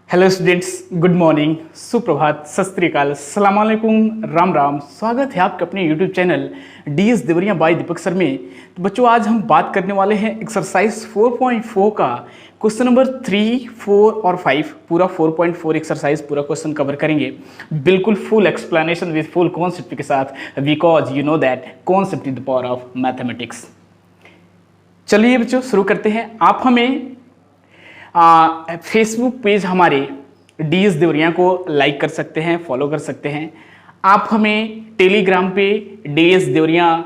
Hello students, good morning, सुप्रभात, सत श्री अकाल, अस्सलाम वालेकुम, राम राम। स्वागत है आपके अपने YouTube channel DS Deoria by Deepak sir में। तो बच्चों, आज हम बात करने वाले हैं एक्सरसाइज 4.4 का क्वेश्चन नंबर 3, 4 और 5। पूरा 4.4 एक्सरसाइज पूरा क्वेश्चन कवर करेंगे, बिल्कुल full explanation with full concept के साथ, because you know that concept is the power of mathematics. चलिए बच्चों, शुरू करते हैं। आप हमें फेसबुक पेज हमारे डीएस देवरिया को लाइक कर सकते हैं, फॉलो कर सकते हैं। आप हमें टेलीग्राम पे DS Deoria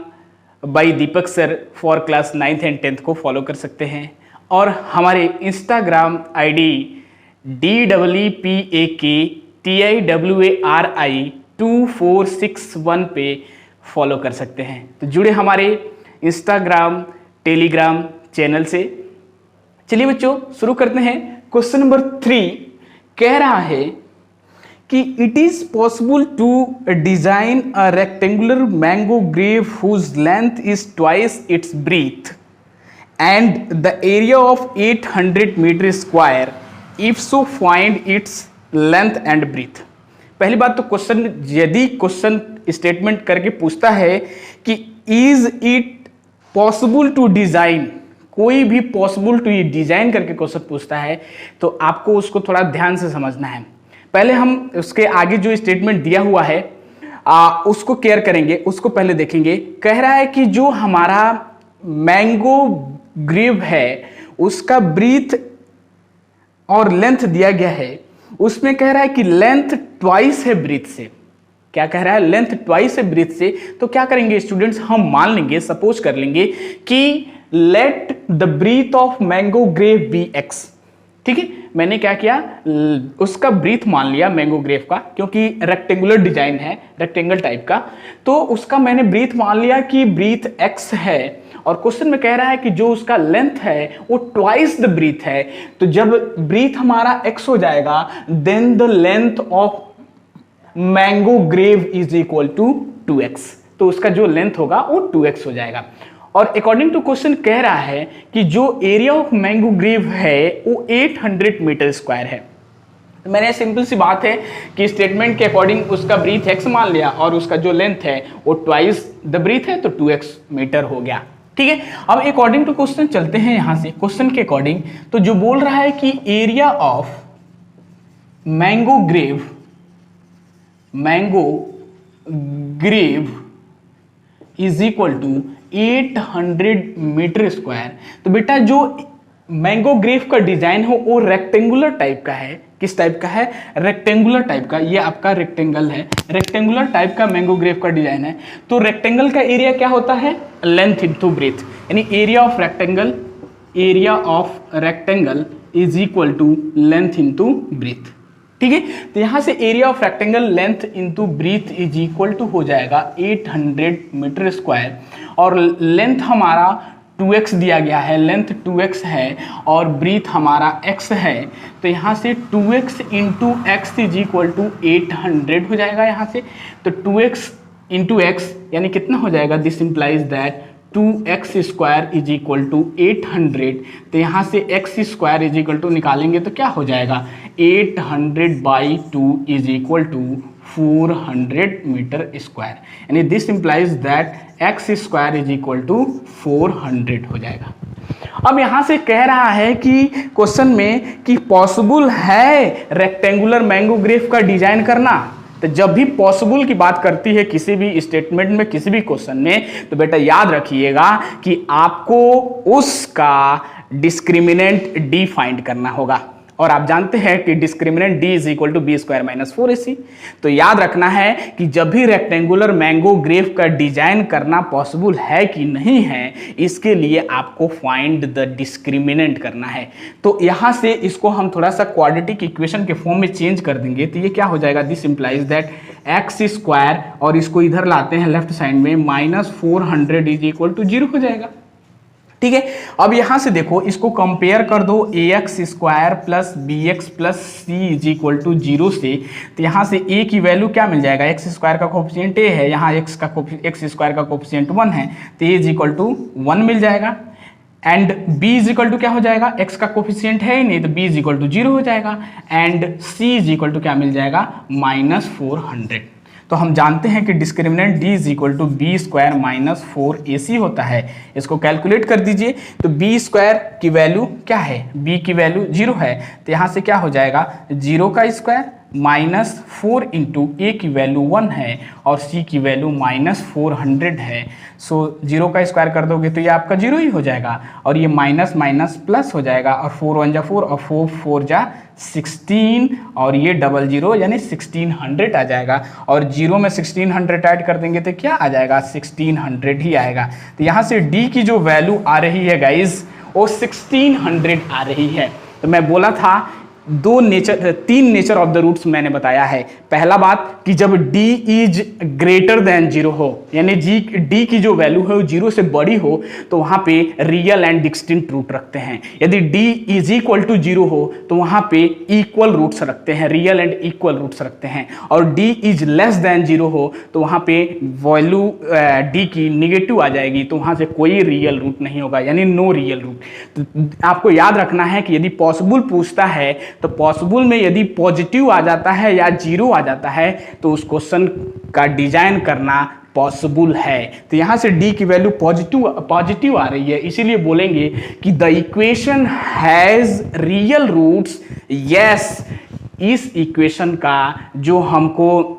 by Deepak sir for class 9th and 10th को फॉलो कर सकते हैं। और हमारे इंस्टाग्राम आईडी DEEPAKTIWARI2461 पे फॉलो कर सकते हैं। तो जुड़े हमारे इंस्टाग्राम टेलीग्राम चैनल से। चलिए बच्चों, शुरू करते हैं। क्वेश्चन नंबर 3 कह रहा है कि it is possible to design a rectangular mango grove whose length is twice its breadth and the area of 800 metre square, if so find its length and breadth. पहली बात तो क्वेश्चन, यदि question statement करके पूछता है कि is it possible to design, कोई भी पॉसिबल टू डिजाइन करके क्वेश्चन पूछता है तो आपको उसको थोड़ा ध्यान से समझना है। पहले हम उसके आगे जो स्टेटमेंट दिया हुआ है उसको केयर करेंगे, उसको पहले देखेंगे। कह रहा है कि जो हमारा मैंगो ग्रेव है उसका ब्रीथ और लेंथ दिया गया है, उसमें कह रहा है कि लेंथ ट्वाइस है ब्रीथ से। क्या कह रहा है? लेंथ ट्वाइस है ब्रीथ से। तो क्या करेंगे स्टूडेंट्स, हम मान लेंगे, सपोज कर लेंगे कि let the breadth of mango grove be x. ठीक है, मैंने क्या किया, उसका ब्रीथ मान लिया मैंगो ग्रेव का, क्योंकि रेक्टेंगुलर डिजाइन है, रेक्टेंगल टाइप का, तो उसका मैंने ब्रीथ मान लिया कि ब्रीथ एक्स है। और क्वेश्चन में कह रहा है कि जो उसका लेंथ है वो ट्वाइस द ब्रीथ है। तो जब ब्रीथ हमारा एक्स हो जाएगा, then the length of mango grove is equal to 2x। तो उसका जो लेंथ होगा वो 2x हो जाएगा। और अकॉर्डिंग टू क्वेश्चन कह रहा है कि जो एरिया ऑफ मैंगो ग्रेव है वो 800 मीटर स्क्वायर है। मैंने सिंपल सी बात है कि स्टेटमेंट के अकॉर्डिंग उसका ब्रीथ x मान लिया और उसका जो लेंथ है वो ट्वाइस द ब्रीथ है, तो 2x मीटर हो गया। ठीक है, अब अकॉर्डिंग टू क्वेश्चन चलते हैं यहां से। क्वेश्चन के अकॉर्डिंग तो जो बोल रहा है कि area of mango grove is equal to 800 metre square. तो बेटा जो मैंगो ग्रेव का डिजाइन हो वो रेक्टेंगुलर टाइप का है। किस टाइप का है? रेक्टेंगुलर टाइप का। ये आपका रेक्टेंगल है, रेक्टेंगुलर टाइप का मैंगो ग्रेव का डिजाइन है। तो रेक्टेंगल का एरिया क्या होता है? लेंथ इनटू ब्रेथ, यानी area of rectangle is equal to length into breadth. ठीक है, तो यहां से area of rectangle length into breadth is equal to हो जाएगा 800 मीटर स्क्वायर। और लेंथ हमारा 2x दिया गया है, लेंथ 2x है और ब्रीथ हमारा x है। तो यहां से 2x into x is equal to 800 हो जाएगा यहां से। तो 2x इंटू एक्स यानी कितना हो जाएगा? This implies that 2x square is equal to 800। तो यहाँ से x square is equal to निकालेंगे तो क्या हो जाएगा? 800/2 is equal to 400 metre square, यानी this implies that x square is equal to 400 हो जाएगा। अब यहाँ से कह रहा है कि क्वेश्चन में कि पॉसिबल है रेक्टेंगुलर मैंगो ग्रेव का डिजाइन करना। तो जब भी पॉसिबल की बात करती है किसी भी स्टेटमेंट में, किसी भी क्वेश्चन में, तो बेटा याद रखिएगा कि आपको उसका डिस्क्रिमिनेंट डी फाइंड करना होगा। और आप जानते हैं कि discriminant D is equal to B square minus 4ac। तो याद रखना है कि जब भी रेक्टेंगुलर मैंगो ग्रेव का डिजाइन करना पॉसिबल है कि नहीं है, इसके लिए आपको फाइंड द डिस्क्रिमिनेंट करना है। तो यहां से इसको हम थोड़ा सा क्वाड्रेटिक इक्वेशन के फॉर्म में चेंज कर देंगे। तो ये क्या हो जाएगा? This implies that x square, और इसको इधर लाते हैं लेफ्ट साइड में, माइनस 400 इज इक्वल टू 0 हो जाएगा। ठीक है, अब यहां से देखो, इसको कंपेयर कर दो ax square plus bx plus C is equal to 0 से। तो यहां से a की वैल्यू क्या मिल जाएगा? x स्क्वायर का कोफिशिएंट a है, यहाँ x स्क्वायर का कोफिशिएंट 1 है, तो a इज इक्वल टू 1 मिल जाएगा। And b is equal to क्या हो जाएगा, x का कोफिशियंट है ही नहीं तो b इज इक्वल टू 0 हो जाएगा, and c is equal to क्या मिल जाएगा, -400। तो हम जानते हैं कि डिस्क्रिमिनेंट d is equal to B square minus 4ac होता है। इसको कैलकुलेट कर दीजिए तो b स्क्वायर की वैल्यू क्या है, b की वैल्यू 0 है, तो यहाँ से क्या हो जाएगा 0 का स्क्वायर -4 इंटू ए की वैल्यू 1 है और c की वैल्यू -400 है। सो 0 का स्क्वायर कर दोगे तो ये आपका 0 ही हो जाएगा और ये माइनस माइनस प्लस हो जाएगा और 4 1 जा 4 और 4 4 जा 16 और ये 00 यानी 1600 आ जाएगा और 0 में 1600 ऐड कर देंगे तो क्या आ जाएगा 1600 ही आएगा। तो यहाँ से d की जो वैल्यू आ रही है गाइज वो 1600 आ रही है। तो मैं बोला था तीन नेचर ऑफ द रूट्स मैंने बताया है। पहला बात कि जब d इज ग्रेटर देन 0 हो यानी d की जो वैल्यू है वो 0 से बड़ी हो तो वहां पे रियल एंड डिस्टिंक्ट रूट रखते हैं। यदि d इज इक्वल टू 0 हो तो वहां पे इक्वल रूट्स रखते हैं, रियल एंड इक्वल रूट्स रखते हैं। और d इज लेस देन 0 हो तो वहां पे वैल्यू d की निगेटिव आ जाएगी तो वहां से कोई रियल रूट नहीं होगा यानी नो रियल रूट। तो आपको याद रखना है कि यदि पॉसिबल पूछता है तो पॉसिबल में यदि पॉजिटिव आ जाता है या 0 आ जाता है तो उस क्वेश्चन का डिजाइन करना पॉसिबल है। तो यहां से d की वैल्यू पॉजिटिव आ रही है, इसीलिए बोलेंगे कि the equation has real roots. Yes, इस इक्वेशन का जो हमको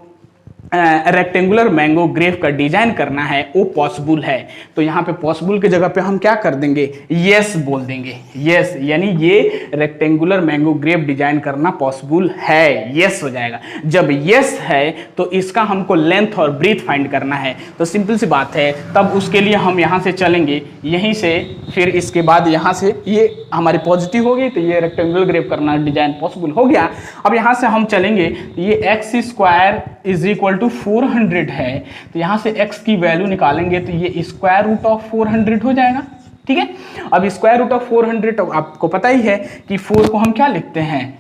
रेक्टेंगुलर मैंगो ग्रेव का डिजाइन करना है वो पॉसिबल है। तो यहाँ पे पॉसिबल की जगह पे हम क्या कर देंगे, यस बोल देंगे। यस यानी ये रेक्टेंगुलर मैंगो ग्रेव डिजाइन करना पॉसिबल है, यस हो जाएगा। जब यस है तो इसका हमको लेंथ और ब्रीथ फाइंड करना है। तो सिंपल सी बात है, तब उसके लिए हम यहाँ से चलेंगे, यहीं से फिर इसके बाद यहाँ से ये हमारी पॉजिटिव होगी तो ये रेक्टेंगुलर ग्रेव करना डिजाइन पॉसिबल हो गया। अब यहाँ से हम चलेंगे ये x square is equal to 400 है तो यहां से x की वैल्यू निकालेंगे तो ये स्क्वायर रूट ऑफ 400 हो जाएगा। ठीक है, अब स्क्वायर रूट ऑफ 400 आपको पता ही है कि 4 को हम क्या लिखते हैं,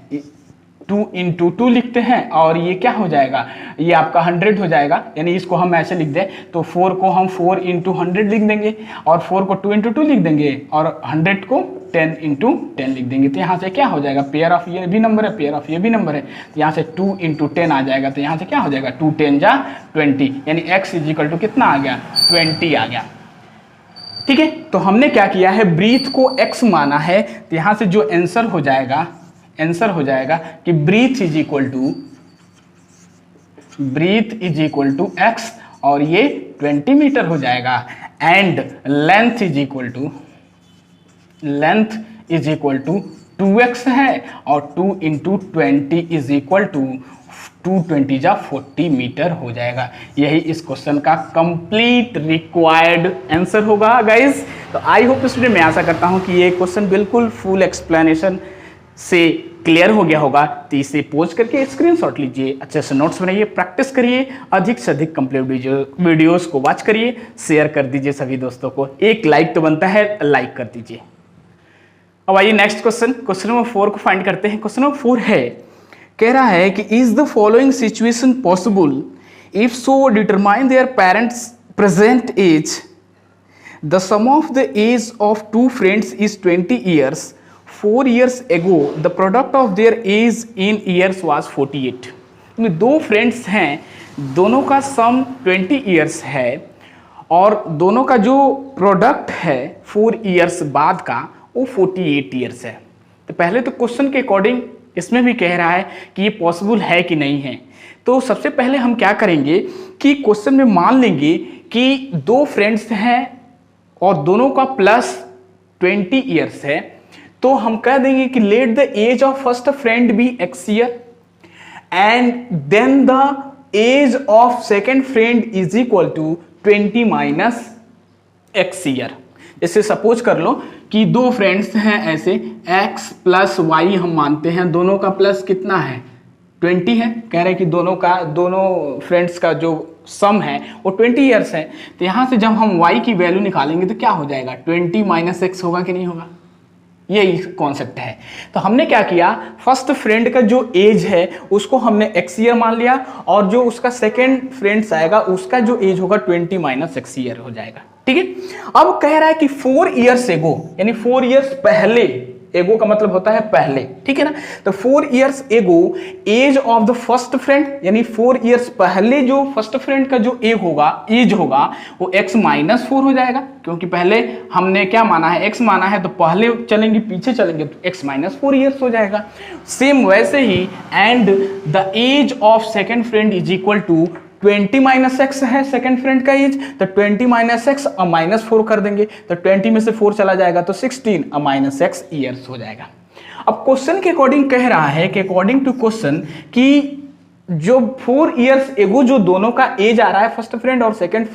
2 इंटू 2 लिखते हैं और ये क्या हो जाएगा, ये आपका 100 हो जाएगा। यानी इसको हम ऐसे लिख दें तो 4 को हम 4 इंटू 100 लिख देंगे और 4 को 2 इंटू 2 लिख देंगे और 100 को 10 इंटू 10 लिख देंगे। तो यहाँ से क्या हो जाएगा, पेयर ऑफ ये भी नंबर है, पेयर ऑफ ये भी नंबर है, तो यहाँ से 2 इंटू 10 आ जाएगा। तो यहाँ से क्या हो जाएगा 2 10 जा 20 यानी x इज इक्वल टू कितना आ गया, 20 आ गया। ठीक है, तो हमने क्या किया है, ब्रीथ को x माना है तो यहाँ से जो आंसर हो जाएगा कि breadth is equal to x और ये 20 मीटर हो जाएगा। And length is equal to 2x है और 2 इंटू 20 इज इक्वल टू 220 जा 40 मीटर हो जाएगा। यही इस क्वेश्चन का कंप्लीट रिक्वायर्ड आंसर होगा गाइस। तो आई होप स्टूडेंट, मैं आशा करता हूं कि ये क्वेश्चन बिल्कुल फुल एक्सप्लेनेशन से क्लियर हो गया होगा। तो इसे पोस्ट करके स्क्रीनशॉट लीजिए, अच्छे से नोट्स बनाइए, प्रैक्टिस करिए, अधिक से अधिक कंप्लीट वीडियोस को वॉच करिए, शेयर कर दीजिए सभी दोस्तों को। एक लाइक तो बनता है, लाइक कर दीजिए। अब आइए नेक्स्ट क्वेश्चन नंबर 4 को फाइंड करते हैं। क्वेश्चन नंबर 4 है, कह रहा है कि is the following situation possible, if so determine their parents present age, the sum of the age of two friends is 20 years, 4 years ago the product of their age in years was 48। दो friends हैं, दोनों का सम 20 years है और दोनों का जो product है 4 years बाद का वो 48 years है। तो पहले तो क्वेश्चन के अकॉर्डिंग इसमें भी कह रहा है कि ये पॉसिबल है कि नहीं है। तो सबसे पहले हम क्या करेंगे कि क्वेश्चन में मान लेंगे कि दो फ्रेंड्स हैं और दोनों का प्लस 20 years है, तो हम कह देंगे कि let the age of first friend be x year and then the age of second friend is equal to 20 minus x year. जैसे सपोज कर लो कि दो फ्रेंड्स हैं ऐसे, x प्लस y हम मानते हैं, दोनों का प्लस कितना है 20 है, कह रहे हैं कि दोनों फ्रेंड्स का जो सम है वो 20 years है। तो यहाँ से जब हम y की वैल्यू निकालेंगे तो क्या हो जाएगा, 20 माइनस x होगा कि नहीं होगा, यही कॉन्सेप्ट है। तो हमने क्या किया, फर्स्ट फ्रेंड का जो एज है उसको हमने x ईयर मान लिया और जो उसका सेकेंड फ्रेंड्स आएगा उसका जो एज होगा 20 माइनस x ईयर हो जाएगा। ठीक है। अब कह रहा है कि 4 इयर्स एगो, यानी 4 इयर्स पहले, एगो का मतलब होता है पहले, ठीक है ना। तो 4 years ago age of the first friend, यानी 4 इयर्स पहले जो फर्स्ट फ्रेंड का जो एज होगा वो x माइनस 4 हो जाएगा, क्योंकि पहले हमने क्या माना है, x माना है, तो पहले चलेंगे पीछे चलेंगे तो x माइनस 4 इयर्स हो जाएगा। सेम वैसे ही and the age of second friend is equal to 20 minus x है सेकेंड फ्रेंड का एज, तो 20 माइनस एक्स माइनस 4 कर देंगे, तो 20 में से 4 चला जाएगा तो 16 माइनस एक्स ईयर्स हो जाएगा। अब क्वेश्चन के अकॉर्डिंग कह रहा है कि अकॉर्डिंग टू क्वेश्चन कि जो 4 इयर्स एगो जो दोनों का एज आ रहा है फर्स्ट फ्रेंड और सेकेंड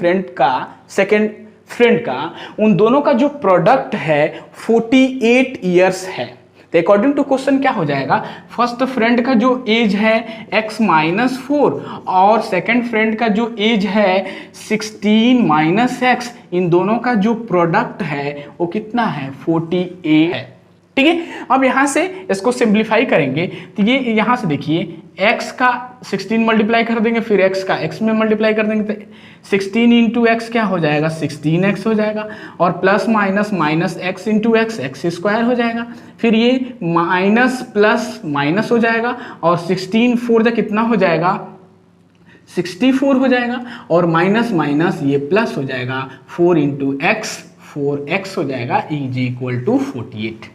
फ्रेंड का उन दोनों का जो प्रोडक्ट है 48 इयर्स है। तो अकॉर्डिंग टू क्वेश्चन क्या हो जाएगा, फर्स्ट फ्रेंड का जो एज है x माइनस 4 और सेकेंड फ्रेंड का जो एज है 16 माइनस एक्स, इन दोनों का जो प्रोडक्ट है वो कितना है, 48 है। ठीक है। अब यहां से इसको सिंप्लीफाई करेंगे तो ये यहां से देखिए x का 16 मल्टीप्लाई कर देंगे, फिर x का x में मल्टीप्लाई कर देंगे तो 16 इंटू एक्स क्या हो जाएगा, 16x हो जाएगा, और plus minus minus x into x, x square हो जाएगा, फिर ये माइनस प्लस माइनस हो जाएगा, और 16 4 कितना हो जाएगा, 64 हो जाएगा, और माइनस माइनस ये प्लस हो जाएगा, 4 इंटू एक्स, 4x हो जाएगा is equal to 48।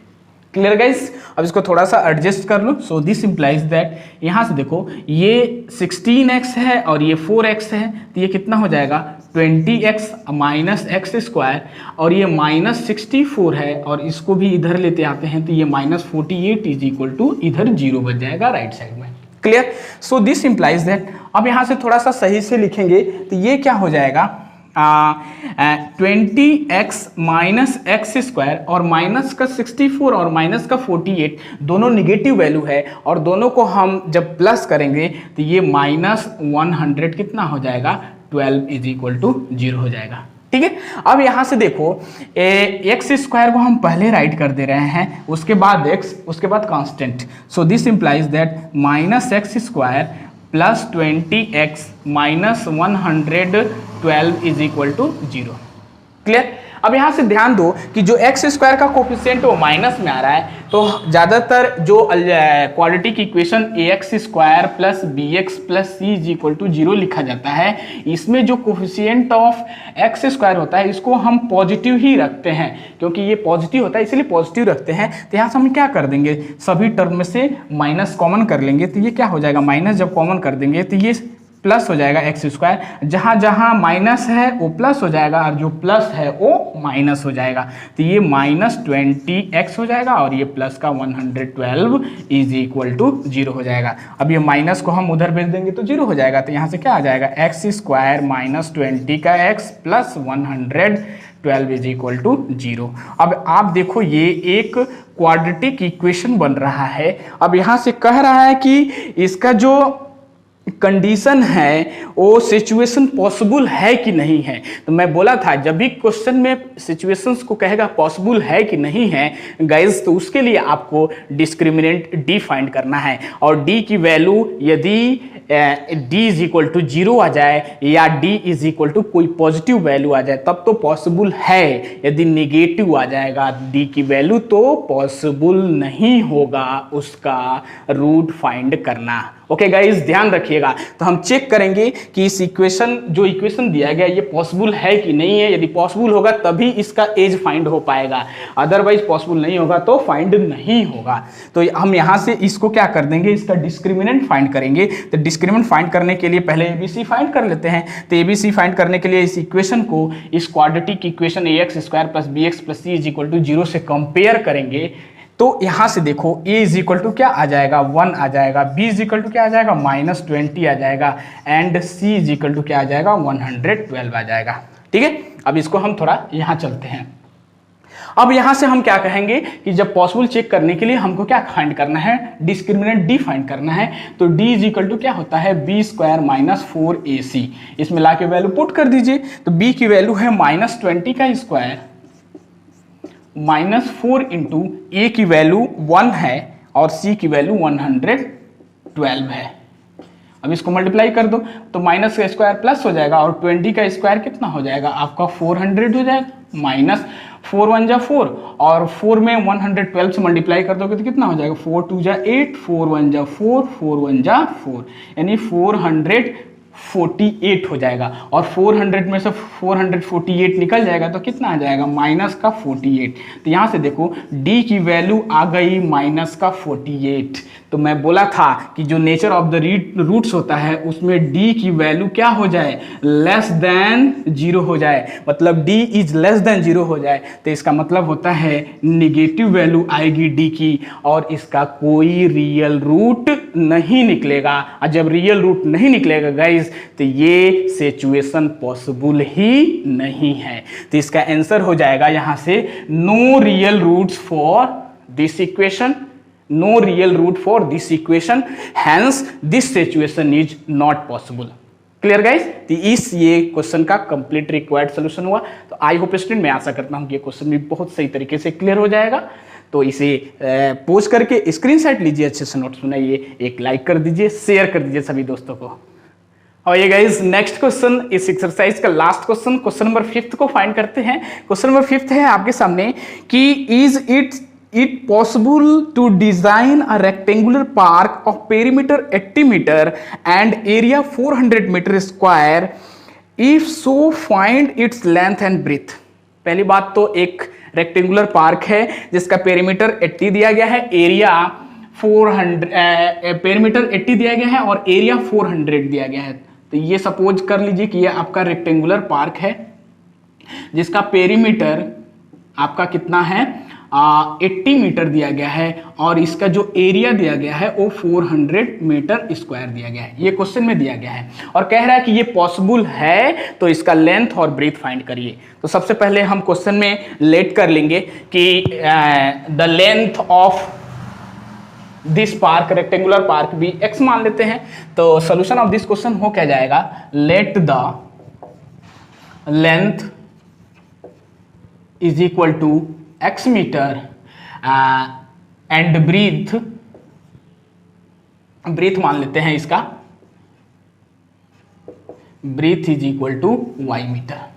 Clear guys. अब इसको थोड़ा सा एडजस्ट कर लो। सो दिस इंप्लाइज दैट, यहां से देखो ये 16x है और ये 4x है, तो ये कितना हो जाएगा 20x माइनस एक्स स्क्वायर, और ये माइनस 64 है और इसको भी इधर लेते आते हैं तो ये माइनस 48 इज इक्वल टू इधर 0 बच जाएगा राइट साइड में। Clear. So this implies that, अब यहां से थोड़ा सा सही से लिखेंगे तो ये क्या हो जाएगा 20x माइनस एक्स स्क्वायर, और माइनस का 64 और माइनस का 48 दोनों निगेटिव वैल्यू है, और दोनों को हम जब प्लस करेंगे तो ये माइनस 100 कितना हो जाएगा 12 इज इक्वल टू 0 हो जाएगा। ठीक है। अब यहां से देखो एक्स स्क्वायर को हम पहले राइट कर दे रहे हैं, उसके बाद x, उसके बाद constant. So this implies that minus x square plus 20x minus 112 is equal to 0। Clear. अब यहां से ध्यान दो कि जो एक्स स्क्वायर का कोफिशिएंट वो माइनस में आ रहा है, तो ज्यादातर जो क्वाड्रेटिक की equation ax square plus bx plus C is equal to 0 लिखा जाता है। इसमें जो कोफिशिएंट ऑफ एक्स स्क्वायर होता है इसको हम पॉजिटिव ही रखते हैं, क्योंकि ये पॉजिटिव होता है इसलिए पॉजिटिव रखते हैं। तो यहाँ से हम क्या कर देंगे, सभी टर्म में से माइनस कॉमन कर लेंगे, तो ये क्या हो जाएगा, माइनस जब कॉमन कर देंगे तो ये प्लस हो जाएगा एक्स स्क्वायर, जहां जहां माइनस है वो प्लस हो जाएगा और जो प्लस है वो माइनस हो जाएगा, तो ये माइनस 20x हो जाएगा और ये प्लस का 112 इज इक्वल टू 0 हो जाएगा। अब ये माइनस को हम उधर भेज देंगे तो 0 हो जाएगा, तो यहाँ से क्या आ जाएगा एक्स स्क्वायर माइनस 20 का x plus 112 is equal to 0। अब आप देखो ये एक क्वाड्रेटिक इक्वेशन बन रहा है। अब यहाँ से कह रहा है कि इसका जो कंडीशन है वो सिचुएशन पॉसिबल है कि नहीं है। तो मैं बोला था जब भी क्वेश्चन में सिचुएशंस को कहेगा पॉसिबल है कि नहीं है गाइस, तो उसके लिए आपको डिस्क्रिमिनेंट डी फाइंड करना है, और डी की वैल्यू यदि d इज इक्वल टू 0 आ जाए या d इज इक्वल टू कोई पॉजिटिव वैल्यू आ जाए तब तो पॉसिबल है, यदि निगेटिव आ जाएगा d की वैल्यू तो पॉसिबल नहीं होगा उसका रूट फाइंड करना। ओके गाइस, ध्यान रखिएगा। तो हम चेक करेंगे कि इस इक्वेशन जो इक्वेशन दिया गया ये पॉसिबल है कि नहीं है। यदि पॉसिबल होगा तभी इसका एज फाइंड हो पाएगा, अदरवाइज पॉसिबल नहीं होगा तो फाइंड नहीं होगा। तो हम यहाँ से इसको क्या कर देंगे, इसका डिस्क्रिमिनेंट फाइंड करेंगे। तो डिस्क्रिमिनेंट फाइंड करने के लिए पहले एबीसी फाइंड कर लेते हैं। तो एबीसी फाइंड करने के लिए इस इक्वेशन को इस quadratic equation ax square plus bx plus C is equal to 0 से कंपेयर करेंगे। तो यहां से देखो a इज इक्वल टू क्या आ जाएगा 1 आ जाएगा, b इज इक्वल टू क्या आ जाएगा माइनस 20 आ जाएगा, and c is equal to क्या आ जाएगा 112 आ जाएगा। ठीक है। अब इसको हम थोड़ा यहां चलते हैं। अब यहां से हम क्या कहेंगे कि जब पॉसिबल चेक करने के लिए हमको क्या फाइंड करना है, डिस्क्रिमिनेंट डी फाइंड करना है। तो d इज इक्वल टू क्या होता है b स्क्वायर माइनस 4ac, इसमें ला के वैल्यू पुट कर दीजिए। तो b की वैल्यू है माइनस 20 का स्क्वायर माइनस 4 इंटू ए की वैल्यू 1 है और सी की वैल्यू 112 है। अब इसको मल्टीप्लाई कर दो तो माइनस का स्क्वायर प्लस हो जाएगा और 20 का स्क्वायर कितना हो जाएगा आपका 400 हो जाएगा, माइनस 4 1 जा 4 और 4 में 112 से मल्टीप्लाई कर दोगे तो कितना हो जाएगा 4 2 जा 8, 4 1 जा 4, 4 1 जा 4 यानी 448 हो जाएगा। और 400 में से 448 निकल जाएगा तो कितना आ जाएगा माइनस का 48। तो यहाँ से देखो d की वैल्यू आ गई माइनस का 48। तो मैं बोला था कि जो नेचर ऑफ द रूट्स होता है उसमें d की वैल्यू क्या हो जाए, लेस देन 0 हो जाए, मतलब d इज लेस देन 0 हो जाए तो इसका मतलब होता है निगेटिव वैल्यू आएगी d की और इसका कोई रियल रूट नहीं निकलेगा। और जब रियल रूट नहीं निकलेगा गाइस तो ये सिचुएशन पॉसिबल ही नहीं है। तो इसका आंसर हो जाएगा यहां से no real roots for this equation, no real root for this equation, hence this situation is not possible. Clear guys? तो इस ये क्वेश्चन का कंप्लीट रिक्वायर्ड सोल्यूशन हुआ। तो आई होप स्टूडेंट मैं आशा करता हूं कि ये क्वेश्चन भी बहुत सही तरीके से क्लियर हो जाएगा। तो इसे पोस्ट करके स्क्रीनशॉट लीजिए, अच्छे से नोट्स बनाइए, एक लाइक कर दीजिए, शेयर कर दीजिए सभी दोस्तों को। और ये गाइस नेक्स्ट क्वेश्चन, इस एक्सरसाइज का लास्ट क्वेश्चन, क्वेश्चन नंबर 5 को फाइंड करते हैं। क्वेश्चन नंबर 5 है आपके सामने कि is it possible to design a rectangular park of perimeter 80 meter and area 400 meter square, if so find its length and breadth। पहली बात तो एक रेक्टेंगुलर पार्क है जिसका पेरीमीटर 80 दिया गया है, एरिया 400 पेरीमीटर 80 दिया गया है और एरिया 400 दिया गया है। तो ये सपोज कर लीजिए कि ये आपका रेक्टेंगुलर पार्क है जिसका पेरीमीटर आपका कितना है 80 मीटर दिया गया है और इसका जो एरिया दिया गया है वो 400 मीटर स्क्वायर दिया गया है। ये क्वेश्चन में दिया गया है और कह रहा है कि ये पॉसिबल है तो इसका लेंथ और ब्रेथ फाइंड करिए। तो सबसे पहले हम क्वेश्चन में लेट कर लेंगे कि the length of this park, rectangular park भी x मान लेते हैं। तो सोल्यूशन ऑफ दिस क्वेश्चन हो क्या जाएगा, let the length is equal to x metre and breadth मान लेते हैं, इसका breadth is equal to y metre.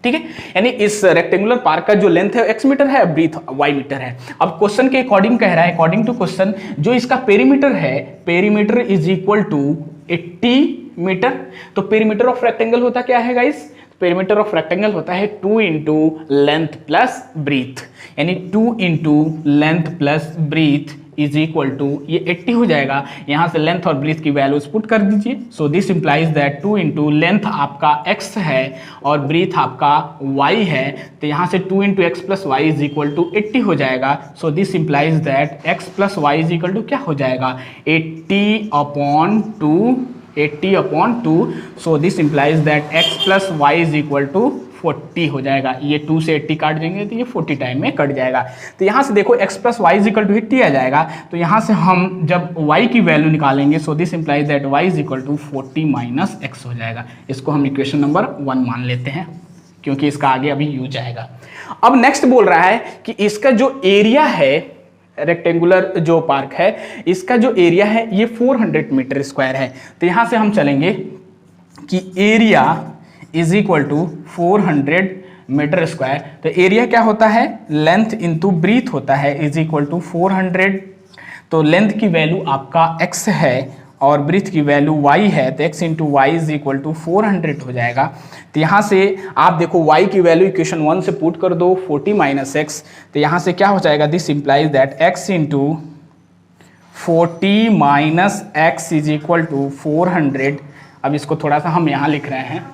ठीक है, यानी इस रेक्टेंगुलर पार्क का जो लेंथ है x मीटर है, ब्रीथ y मीटर है। अब क्वेश्चन के अकॉर्डिंग कह रहा है, अकॉर्डिंग टू क्वेश्चन जो इसका पेरीमीटर है, perimeter is equal to 80 metre. तो पेरीमीटर ऑफ रेक्टेंगल होता क्या है गाइस, पेरीमीटर ऑफ रेक्टेंगल होता है 2 इंटू लेंथ प्लस ब्रीथ, यानी 2 into length plus breadth is equal to ये 80 हो जाएगा। यहां से लेंथ और ब्रीथ की वैल्यूज पुट कर दीजिए। सो this implies that 2 into length आपका x है और ब्रीथ आपका y है, तो यहां से 2 into x plus y is equal to 80 हो जाएगा। So this implies that x plus y is equal to क्या हो जाएगा 80/2। So this implies that x plus y is equal to 40 हो जाएगा। ये 2 से 80 काट देंगे तो ये 40 टाइम में कट जाएगा। तो यहाँ से देखो x plus y is equal to 80 आ जाएगा। तो यहाँ से हम जब y की वैल्यू निकालेंगे, so this implies that y is equal to 40 minus x हो जाएगा। इसको हम इक्वेशन नंबर 1 मान लेते हैं क्योंकि इसका आगे अभी यूज आएगा। अब नेक्स्ट बोल रहा है कि इसका जो एरिया है, रेक्टेंगुलर जो पार्क है, इसका जो एरिया है ये 400 मीटर स्क्वायर है। तो यहाँ से हम चलेंगे कि area is equal to 400 metre square. तो एरिया क्या होता है, लेंथ इंटू ब्रीथ होता है, इज इक्वल टू 400। तो लेंथ की वैल्यू आपका x है और ब्रीथ की वैल्यू y है, तो x into y is equal to 400 हो जाएगा। तो यहाँ से आप देखो y की वैल्यू इक्वेशन 1 से पुट कर दो 40 माइनस एक्स, तो यहाँ से क्या हो जाएगा, this implies that x into 40 minus x is equal to 400। अब इसको थोड़ा सा हम यहाँ लिख रहे हैं।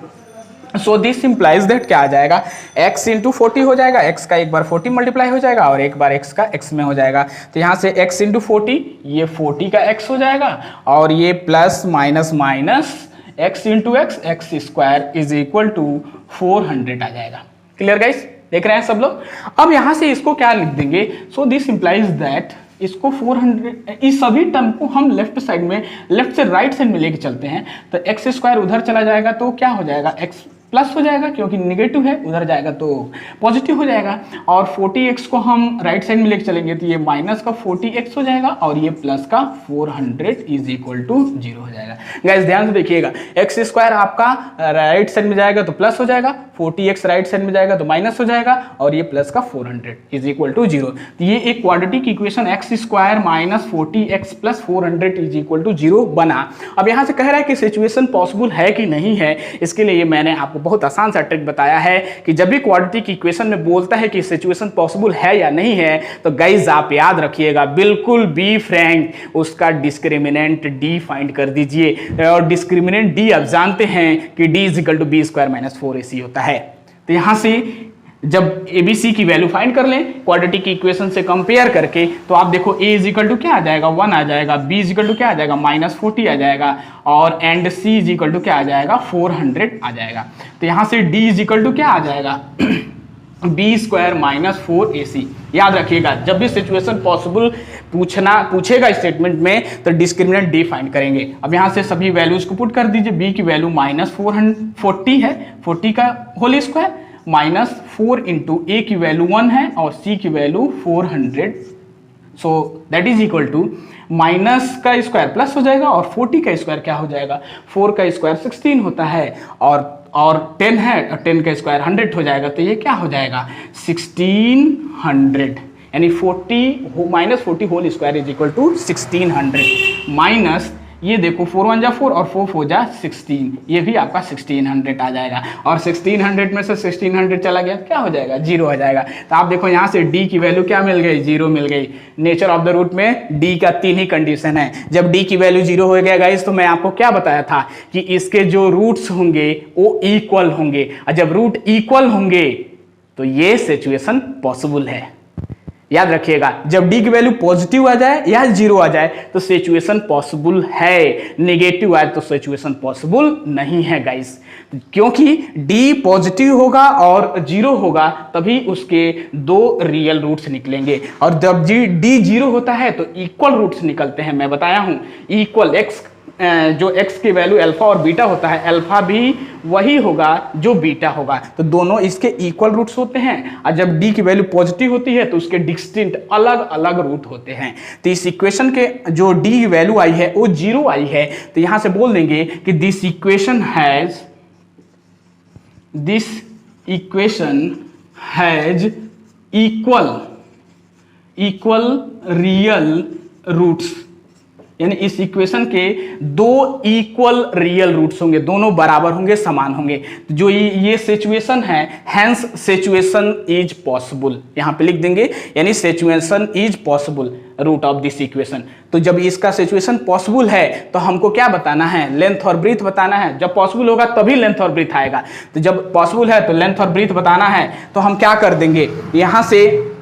सो दिस इंप्लाइज दैट क्या आ जाएगा, x इंटू 40 हो जाएगा, x का एक बार 40 मल्टीप्लाई हो जाएगा और एक बार x का x में हो जाएगा। तो यहाँ से x इंटू 40, ये 40 का x हो जाएगा और ये plus minus minus x into x square is equal to 400 आ जाएगा। क्लियर गाइस, देख रहे हैं सब लोग। अब यहाँ से इसको क्या लिख देंगे, सो दिस इंप्लाइज दैट इसको 400, इस सभी टर्म को हम लेफ्ट साइड में, लेफ्ट से राइट साइड में लेके चलते हैं तो एक्स स्क्वायर उधर चला जाएगा तो क्या हो जाएगा, x प्लस हो जाएगा, क्योंकि निगेटिव है, उधर जाएगा तो पॉजिटिव हो जाएगा। और 40x को हम राइट साइड में लेके चलेंगे तो ये माइनस का 40x हो जाएगा और ये प्लस का 400 इज इक्वल टू 0 हो जाएगा। गाइस ध्यान से देखिएगा, एक्स स्क्वायर आपका राइट साइड में जाएगा तो प्लस हो जाएगा, 40x राइट साइड में जाएगा तो माइनस हो जाएगा और ये प्लस का 400 इज इक्वल टू 0। तो ये एक quadratic equation x square minus 40x plus 400 is equal to 0 बना। अब यहाँ से कह रहा है कि सिचुएशन पॉसिबल है कि नहीं है। इसके लिए मैंने आपको बहुत आसान सा ट्रिक बताया है कि जब भी क्वाड्रेटिक इक्वेशन में बोलता है कि सिचुएशन पॉसिबल है या नहीं है, तो गाइज आप याद रखिएगा, बिल्कुल बी फ्रैंक, उसका डिस्क्रिमिनेंट डी फाइंड कर दीजिए। और डिस्क्रिमिनेंट डी आप जानते हैं कि D is equal to B square minus 4ac होता है। तो यहां से जब एबीसी की वैल्यू फाइंड कर लें क्वाड्रेटिक इक्वेशन से कंपेयर करके, तो आप देखो a इज इक्वल टू क्या आ जाएगा 1 आ जाएगा, b इज इक्वल टू क्या आ जाएगा माइनस 40 आ जाएगा और and c is equal to क्या आ जाएगा 400 आ जाएगा। तो यहां से d इज इक्वल टू क्या आ जाएगा बी स्क्वायर माइनस 4ac। याद रखिएगा, जब भी सिचुएशन पॉसिबल पूछेगा स्टेटमेंट में तो डिस्क्रिमिनेंट डी फाइंड करेंगे। अब यहाँ से सभी वैल्यूज को पुट कर दीजिए। बी की वैल्यू माइनस 440 है, 40 का whole square minus 4 into A की वैल्यू 1 है और सी की value 400, so that is equal to minus का स्क्वायर प्लस हो जाएगा और 40 का स्क्वायर क्या हो जाएगा, 4 का स्क्वायर 16 होता है और 10 है, 10 का स्क्वायर 100 हो जाएगा। तो ये क्या हो जाएगा 1600, यानी 40 minus 40 whole square is equal to 1600 minus ये देखो 4 1 जा 4 और 4 4 जा 16, ये भी आपका 1600 आ जाएगा। और 1600 में से 1600 चला गया क्या हो जाएगा 0 हो जाएगा। तो आप देखो यहाँ से d की वैल्यू क्या मिल गई 0 मिल गई। नेचर ऑफ द रूट में d का 3 ही कंडीशन है। जब d की वैल्यू 0 हो गया गाइस, तो मैं आपको क्या बताया था कि इसके जो रूट्स होंगे वो इक्वल होंगे, और जब रूट इक्वल होंगे तो ये सिचुएशन पॉसिबल है। याद रखिएगा, जब d की वैल्यू पॉजिटिव आ जाए या 0 आ जाए तो सिचुएशन पॉसिबल है, नेगेटिव आए तो सिचुएशन पॉसिबल नहीं है गाइस। क्योंकि d पॉजिटिव होगा और 0 होगा तभी उसके दो रियल रूट्स निकलेंगे, और जब d 0 होता है तो इक्वल रूट्स निकलते हैं। मैं बताया हूं इक्वल x, जो x की वैल्यू अल्फा और बीटा होता है, अल्फा भी वही होगा जो बीटा होगा, तो दोनों इसके इक्वल रूट्स होते हैं। और जब d की वैल्यू पॉजिटिव होती है तो उसके डिस्टिंक्ट अलग अलग रूट होते हैं। तो इस इक्वेशन के जो d की वैल्यू आई है वो 0 आई है, तो यहां से बोल देंगे कि this equation has equal real roots, यानी इस इक्वेशन के दो इक्वल रियल रूट्स होंगे, दोनों बराबर होंगे, समान होंगे। जो ये सिचुएशन है, हैंस सिचुएशन इज पॉसिबल, यहां पे लिख देंगे, यानी situation is possible root of this equation. तो जब इसका सिचुएशन पॉसिबल है तो हमको क्या बताना है, लेंथ और ब्रीथ बताना है। जब पॉसिबल होगा तभी लेंथ और ब्रीथ आएगा। तो जब पॉसिबल है तो लेंथ और ब्रीथ बताना है, तो हम क्या कर देंगे, यहां से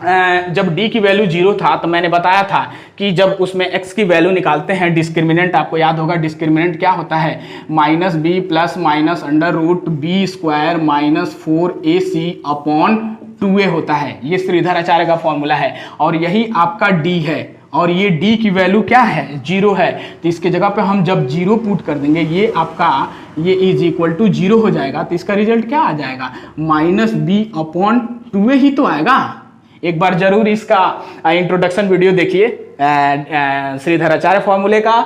जब d की वैल्यू 0 था तो मैंने बताया था कि जब उसमें x की वैल्यू निकालते हैं डिस्क्रिमिनेंट, आपको याद होगा डिस्क्रिमिनेंट क्या होता है, minus B plus minus under root B square minus 4ac upon 2a होता है। ये श्रीधराचार्य का फॉर्मूला है और यही आपका d है, और ये d की वैल्यू क्या है 0 है। तो इसके जगह पे हम जब 0 पुट कर देंगे, ये आपका ये इज इक्वल टू 0 हो जाएगा। तो इसका रिजल्ट क्या आ जाएगा माइनस बी अपॉन 2a ही तो आएगा। एक बार जरूर इसका इंट्रोडक्शन वीडियो देखिए, श्रीधराचार्य फॉर्मूले का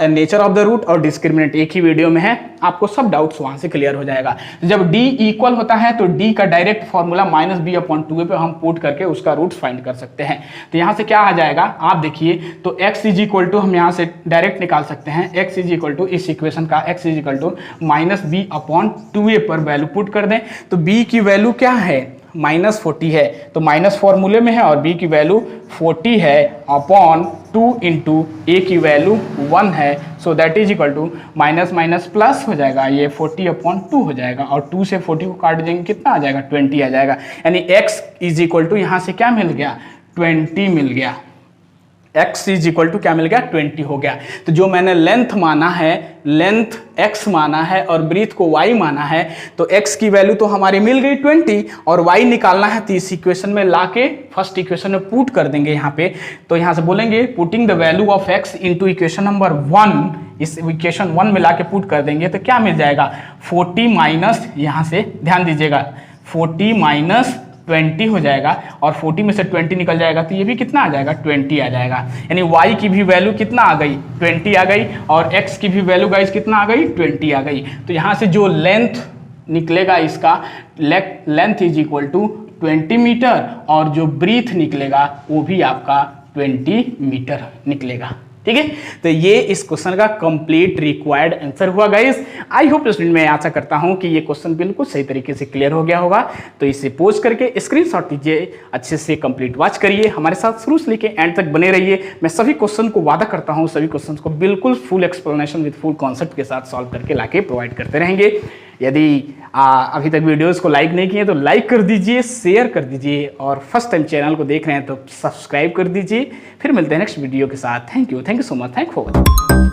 नेचर ऑफ द रूट और डिस्क्रिमिनेंट एक ही वीडियो में है, आपको सब डाउट्स वहां से क्लियर हो जाएगा। जब d इक्वल होता है तो d का direct formula minus B upon 2a पे हम पुट करके उसका रूट्स फाइंड कर सकते हैं। तो यहाँ से क्या आ जाएगा आप देखिए, तो x इज इक्वल टू हम यहाँ से डायरेक्ट निकाल सकते हैं, x इज इक्वल टू इस इक्वेशन का x is equal to minus B upon 2a पर वैल्यू पुट कर दें। तो b की वैल्यू क्या है माइनस 40 है, तो माइनस फॉर्मूले में है, और b की वैल्यू 40 है अपॉन 2 इंटू ए की वैल्यू 1 है, so that is equal to minus minus plus हो जाएगा, ये 40 अपॉन 2 हो जाएगा, और 2 से 40 को काट देंगे कितना आ जाएगा 20 आ जाएगा। यानी x इज इक्वल टू यहाँ से क्या मिल गया 20 मिल गया, x इज इक्वल टू क्या मिल गया 20 हो गया। तो जो मैंने लेंथ माना है, लेंथ x माना है और ब्रीथ को y माना है, तो x की वैल्यू तो हमारी मिल गई 20 और y निकालना है, तो इस इक्वेशन में लाके फर्स्ट इक्वेशन में पुट कर देंगे यहाँ पे। तो यहाँ से बोलेंगे putting the value of x into equation number 1 इस इक्वेशन 1 में लाके पुट कर देंगे तो क्या मिल जाएगा 40 माइनस, यहाँ से ध्यान दीजिएगा 40 माइनस 20 हो जाएगा और 40 में से 20 निकल जाएगा तो ये भी कितना आ जाएगा 20 आ जाएगा। यानी y की भी वैल्यू कितना आ गई 20 आ गई और x की भी वैल्यू गाइस कितना आ गई 20 आ गई। तो यहाँ से जो लेंथ निकलेगा इसका length is equal to 20 metre और जो ब्रीथ निकलेगा वो भी आपका 20 मीटर निकलेगा। ठीक है, तो ये इस क्वेश्चन का कंप्लीट रिक्वायर्ड आंसर हुआ गाइस। आई होप स्टूडेंट, मैं आशा करता हूं कि ये क्वेश्चन बिल्कुल सही तरीके से क्लियर हो गया होगा। तो इसे पोस्ट करके स्क्रीनशॉट लीजिए, अच्छे से कंप्लीट वॉच करिए, हमारे साथ शुरू से लेके एंड तक बने रहिए। मैं सभी क्वेश्चन को वादा करता हूं, सभी क्वेश्चन को बिल्कुल full explanation with full concept के साथ सॉल्व करके लाके प्रोवाइड करते रहेंगे। यदि अभी तक वीडियोस को लाइक नहीं किए तो लाइक कर दीजिए, शेयर कर दीजिए और फर्स्ट टाइम चैनल को देख रहे हैं तो सब्सक्राइब कर दीजिए। फिर मिलते हैं नेक्स्ट वीडियो के साथ। Thank you so much, thank for watching.